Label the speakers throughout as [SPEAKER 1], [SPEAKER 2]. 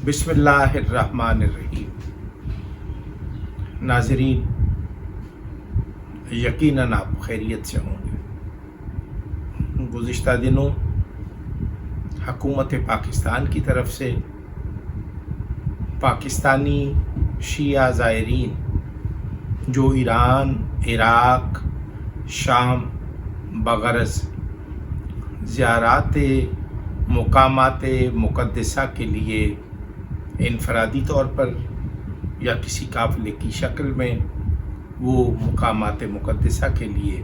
[SPEAKER 1] بسم اللہ الرحمن الرحیم۔ ناظرین، یقیناً آپ خیریت سے ہوں گے۔ گزشتہ دنوں حکومت پاکستان کی طرف سے پاکستانی شیعہ زائرین جو ایران، عراق، شام بغرض زیارات مقامات مقدسہ کے لیے انفرادی طور پر یا کسی قافلے کی شکل میں وہ مقامات مقدسہ کے لیے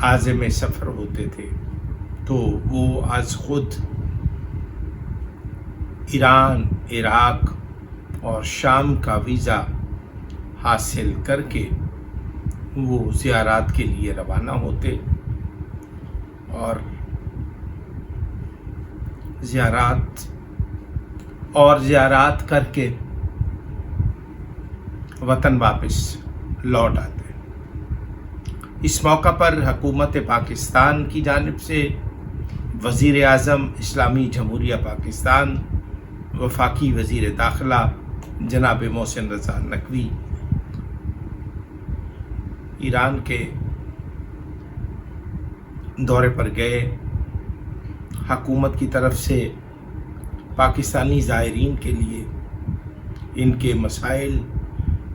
[SPEAKER 1] عازم سفر ہوتے تھے، تو وہ از خود ایران، عراق اور شام کا ویزا حاصل کر کے وہ زیارات کے لیے روانہ ہوتے اور زیارات کر کے وطن واپس لوٹ آتے۔ اس موقع پر حکومت پاکستان کی جانب سے وزیر اعظم اسلامی جمہوریہ پاکستان، وفاقی وزیر داخلہ جناب محسن رضا نقوی ایران کے دورے پر گئے۔ حکومت کی طرف سے پاکستانی زائرین کے لیے ان کے مسائل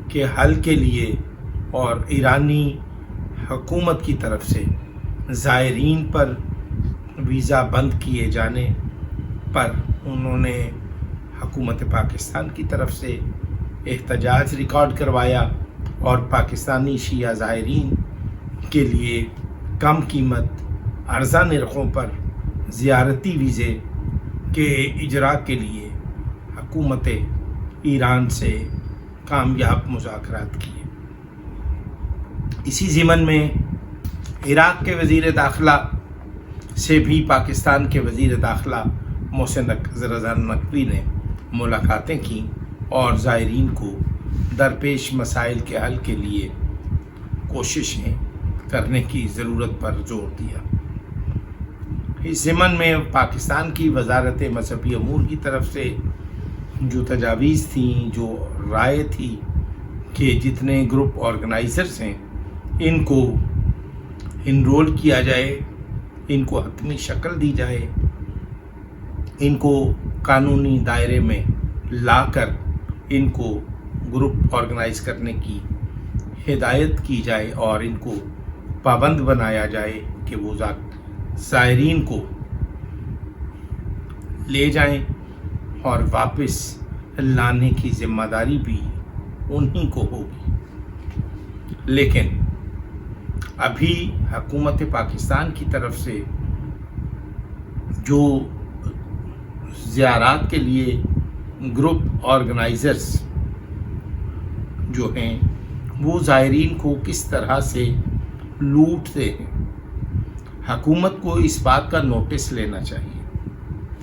[SPEAKER 1] کے حل کے لیے اور ایرانی حکومت کی طرف سے زائرین پر ویزا بند کیے جانے پر انہوں نے حکومت پاکستان کی طرف سے احتجاج ریکارڈ کروایا اور پاکستانی شیعہ زائرین کے لیے کم قیمت ارزاں نرخوں پر زیارتی ویزے کے اجراء کے لیے حکومت ایران سے کامیاب مذاکرات کیے۔ اسی ضمن میں عراق کے وزیر داخلہ سے بھی پاکستان کے وزیر داخلہ محسن رضا نقوی نے ملاقاتیں کیں اور زائرین کو درپیش مسائل کے حل کے لیے کوششیں کرنے کی ضرورت پر زور دیا۔ اس ضمن میں پاکستان کی وزارت مذہبی امور کی طرف سے جو تجاویز تھیں، جو رائے تھی کہ جتنے گروپ آرگنائزرز ہیں ان کو انرول کیا جائے، ان کو حتمی شکل دی جائے، ان کو قانونی دائرے میں لا کر ان کو گروپ آرگنائز کرنے کی ہدایت کی جائے اور ان کو پابند بنایا جائے کہ وہ زائرین کو لے جائیں اور واپس لانے کی ذمہ داری بھی انہی کو ہوگی۔ لیکن ابھی حکومت پاکستان کی طرف سے جو زیارات کے لیے گروپ آرگنائزرز جو ہیں وہ زائرین کو کس طرح سے لوٹتے ہیں، حکومت کو اس بات کا نوٹس لینا چاہیے۔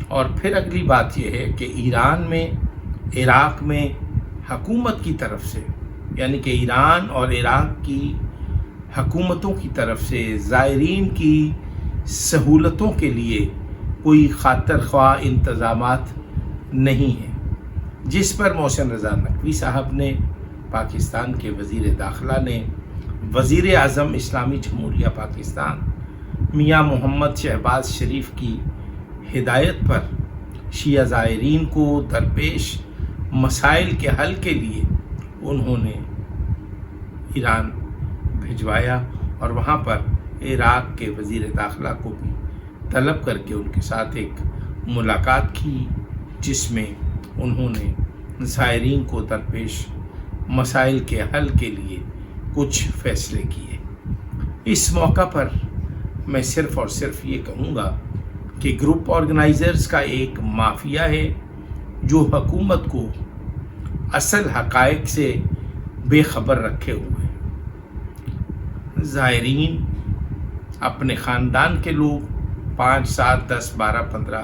[SPEAKER 1] اور پھر اگلی بات یہ ہے کہ ایران میں، عراق میں حکومت کی طرف سے، یعنی کہ ایران اور عراق کی حکومتوں کی طرف سے زائرین کی سہولتوں کے لیے کوئی خاطر خواہ انتظامات نہیں ہیں، جس پر محسن رضا نقوی صاحب نے، پاکستان کے وزیر داخلہ نے، وزیر اعظم اسلامی جمہوریہ پاکستان میاں محمد شہباز شریف کی ہدایت پر شیعہ زائرین کو درپیش مسائل کے حل کے لیے انہوں نے ایران بھجوایا اور وہاں پر عراق کے وزیر داخلہ کو بھی طلب کر کے ان کے ساتھ ایک ملاقات کی، جس میں انہوں نے زائرین کو درپیش مسائل کے حل کے لیے کچھ فیصلے کیے۔ اس موقع پر میں صرف اور صرف یہ کہوں گا کہ گروپ آرگنائزرز کا ایک مافیا ہے جو حکومت کو اصل حقائق سے بے خبر رکھے ہوئے ہیں۔ زائرین اپنے خاندان کے لوگ 5، 7، 10، 12، 15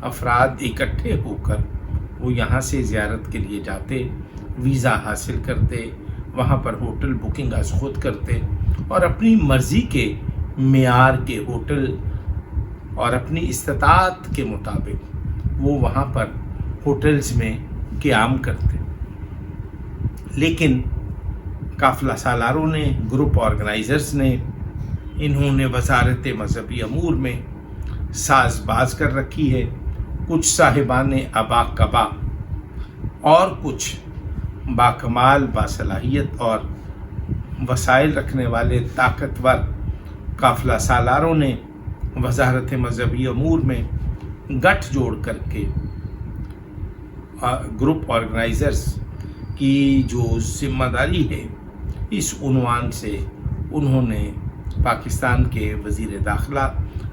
[SPEAKER 1] افراد اکٹھے ہو کر وہ یہاں سے زیارت کے لیے جاتے، ویزا حاصل کرتے، وہاں پر ہوٹل بکنگ از خود کرتے اور اپنی مرضی کے معیار کے ہوٹل اور اپنی استطاعت کے مطابق وہ وہاں پر ہوٹلز میں قیام کرتے، لیکن قافلہ سالاروں نے، گروپ آرگنائزرز نے، انہوں نے وزارت مذہبی امور میں ساز باز کر رکھی ہے۔ کچھ صاحبان ابا کبا اور کچھ باکمال، باصلاحیت اور وسائل رکھنے والے طاقتور قافلہ سالاروں نے وزارت مذہبی امور میں گٹھ جوڑ کر کے گروپ آرگنائزرز کی جو ذمہ داری ہے، اس عنوان سے انہوں نے پاکستان کے وزیر داخلہ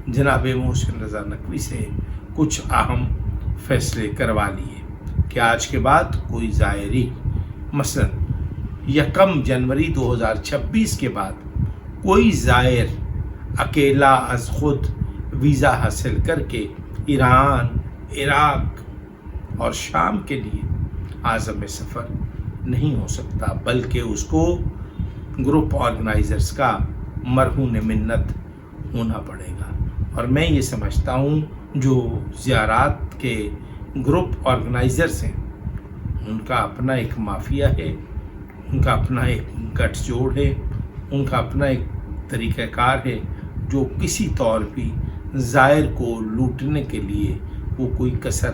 [SPEAKER 1] جناب محسن رضا نقوی سے کچھ اہم فیصلے کروا لیے کہ آج کے بعد کوئی زائری، مثلا 1 جنوری 2026 کے بعد کوئی زائر اکیلا از خود ویزا حاصل کر کے ایران، عراق اور شام کے لیے عازم سفر نہیں ہو سکتا، بلکہ اس کو گروپ آرگنائزرز کا مرہون منت ہونا پڑے گا۔ اور میں یہ سمجھتا ہوں جو زیارات کے گروپ آرگنائزرز ہیں، ان کا اپنا ایک مافیا ہے، ان کا اپنا ایک گٹھ جوڑ ہے، ان کا اپنا ایک طریقہ کار ہے، جو کسی طور بھی زائر کو لوٹنے کے لیے وہ کوئی کسر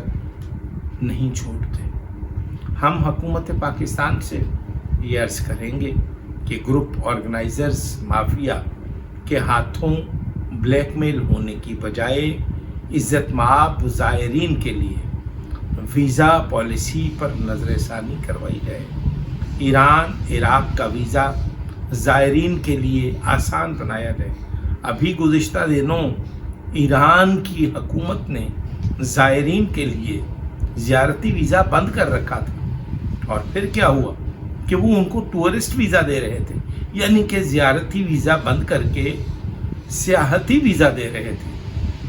[SPEAKER 1] نہیں چھوڑتے۔ ہم حکومت پاکستان سے یہ عرض کریں گے کہ گروپ آرگنائزرز مافیا کے ہاتھوں بلیک میل ہونے کی بجائے عزت مآب زائرین کے لیے ویزا پالیسی پر نظر ثانی کروائی جائے۔ ایران، عراق کا ویزا زائرین کے لیے آسان بنایا جائے۔ ابھی گزشتہ دنوں ایران کی حکومت نے زائرین کے لیے زیارتی ویزا بند کر رکھا تھا، اور پھر کیا ہوا کہ وہ ان کو ٹورسٹ ویزا دے رہے تھے، یعنی کہ زیارتی ویزا بند کر کے سیاحتی ویزا دے رہے تھے،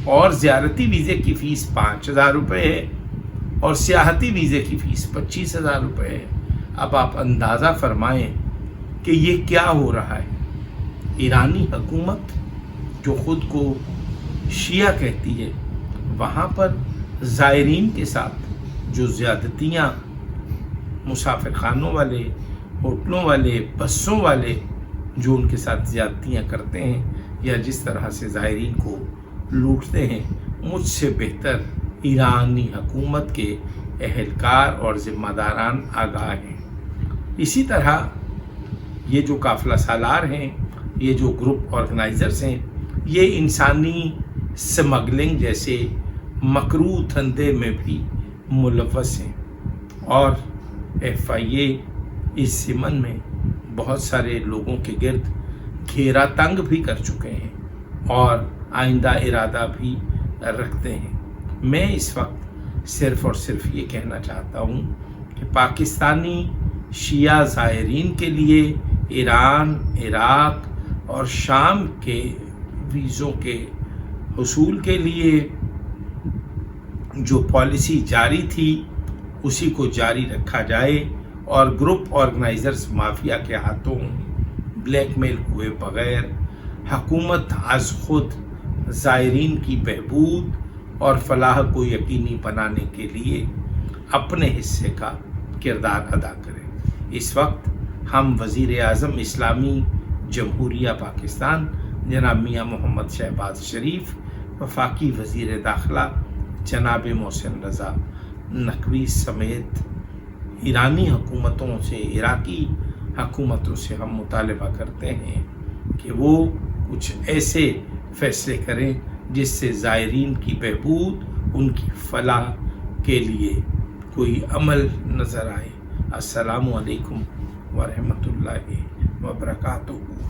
[SPEAKER 1] اور زیارتی ویزے کی فیس 5,000 روپے ہے اور سیاحتی ویزے کی فیس 25,000 روپے ہے۔ اب آپ اندازہ فرمائیں کہ یہ کیا ہو رہا ہے۔ ایرانی حکومت جو خود کو شیعہ کہتی ہے، وہاں پر زائرین کے ساتھ جو زیادتیاں مسافر خانوں والے، ہوٹلوں والے، بسوں والے جو ان کے ساتھ زیادتیاں کرتے ہیں یا جس طرح سے زائرین کو لوٹتے ہیں، مجھ سے بہتر ایرانی حکومت کے اہلکار اور ذمہ داران آگاہ ہیں۔ اسی طرح یہ جو قافلہ سالار ہیں، یہ جو گروپ آرگنائزرز ہیں، یہ انسانی سمگلنگ جیسے مکروہ دھندے میں بھی ملوث ہیں، اور FIA اس ضمن میں بہت سارے لوگوں کے گرد گھیرا تنگ بھی کر چکے ہیں اور آئندہ ارادہ بھی رکھتے ہیں۔ میں اس وقت صرف اور صرف یہ کہنا چاہتا ہوں کہ پاکستانی شیعہ زائرین کے لیے ایران، عراق اور شام کے ویزوں کے حصول کے لیے جو پالیسی جاری تھی اسی کو جاری رکھا جائے، اور گروپ آرگنائزرز مافیا کے ہاتھوں بلیک میل ہوئے بغیر حکومت از خود زائرین کی بہبود اور فلاح کو یقینی بنانے کے لیے اپنے حصے کا کردار ادا کرے۔ اس وقت ہم وزیر اعظم اسلامی جمہوریہ پاکستان جناب میاں محمد شہباز شریف، وفاقی وزیر داخلہ جناب محسن رضا نقوی سمیت ایرانی حکومتوں سے، عراقی حکومتوں سے ہم مطالبہ کرتے ہیں کہ وہ کچھ ایسے فیصلے کریں جس سے زائرین کی بہبود، ان کی فلاح کے لیے کوئی عمل نظر آئے۔ السلام علیکم ورحمۃ اللہ وبرکاتہ۔